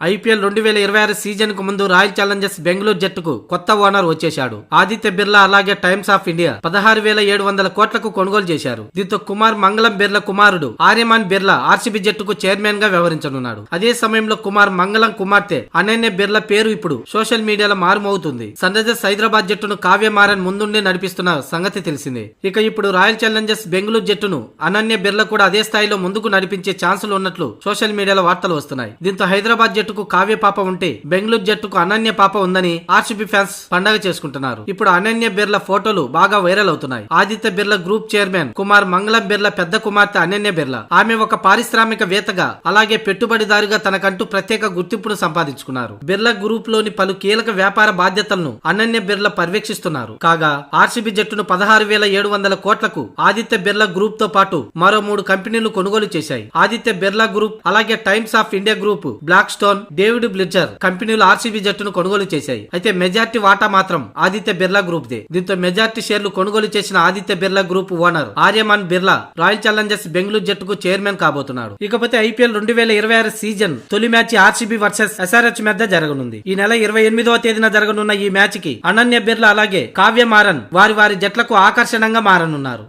IPL 2026 season కు ముందు royal Challengers Bengaluru జట్టుకు కొత్త ఓనర్ వచ్చేశాడు. ఆదిత్య బిర్లా అలాగే టైమ్స్ ఆఫ్ ఇండియా 16,700 కోట్లకు కొనుగోలు చేశారు. దీంతో కుమార్ మంగళం బిర్లా కుమారుడు ఆర్యమాన్ బిర్లా ఆర్సీబీ జట్టుకు చైర్మన్ గా వ్యవహరించనున్నాడు. అదే సమయంలో కుమార్ మంగళం కుమార్తె అనన్య బిర్లా పేరు ఇప్పుడు సోషల్ మీడియాలో మారుమవుతుంది. సన్ రైజర్స్ హైదరాబాద్ జట్టును కావ్య మారన్ ముందుండి నడిపిస్తున్న సంగతి తెలిసిందే. ఇక ఇప్పుడు రాయల్ ఛాలెంజర్స్ బెంగళూరు జట్టును అనన్య బిర్లా కూడా అదే స్థాయిలో ముందుకు నడిపించే ఛాన్సులు ఉన్నట్లు సోషల్ మీడియాలో వార్తలు వస్తున్నాయి. దీంతో హైదరాబాద్ జట్టుకు కావ్య పాప ఉంటే బెంగళూరు జట్టుకు అనన్య పాప ఉందని ఆర్సీబీ ఫ్యాన్స్ పండగ చేసుకుంటున్నారు. ఇప్పుడు అనన్య బిర్లా ఫోటోలు బాగా వైరల్ అవుతున్నాయి. ఆదిత్య బిర్లా గ్రూప్ చైర్మన్ కుమార్ మంగళం బిర్లా పెద్ద కుమార్తె అనన్య బిర్లా. ఆమె ఒక పారిశ్రామికవేత్తగా అలాగే పెట్టుబడిదారుగా తనకంటూ ప్రత్యేక గుర్తింపును సంపాదించుకున్నారు. బిర్లా గ్రూప్ లోని పలు కీలక వ్యాపార బాధ్యతలను అనన్య బిర్లా పర్యవేక్షిస్తున్నారు. కాగా ఆర్సీబీ జట్టును 16,700 కోట్లకు ఆదిత్య బిర్లా గ్రూప్ తో పాటు మరో 3 కంపెనీలు కొనుగోలు చేశాయి. ఆదిత్య బిర్లా గ్రూప్ అలాగే Times of India group, Blackstone, David Blitzer కంపెనీలు ఆర్సీబీ జట్టును కొనుగోలు చేశాయి. అయితే మెజార్టీ వాటా మాత్రం ఆదిత్య బిర్లా గ్రూప్ దే. దీంతో మెజార్టీ షేర్లు కొనుగోలు చేసిన Aditya Birla group owner Aryaman Birla Royal Challengers Bengaluru జట్టుకు చైర్మన్ కాబోతున్నాడు. ఇకపోతే ఐపీఎల్ 2026 సీజన్ తొలి మ్యాచ్ ఆర్సీబీ వర్సెస్ ఎస్ఆర్హెచ్ మధ్య జరగనుంది. ఈ నెల 28వ తేదీన జరగనున్న ఈ మ్యాచ్ కి అనన్య బిర్లా అలాగే కావ్య మారన్ వారి జట్లకు ఆకర్షణంగా మారనున్నారు.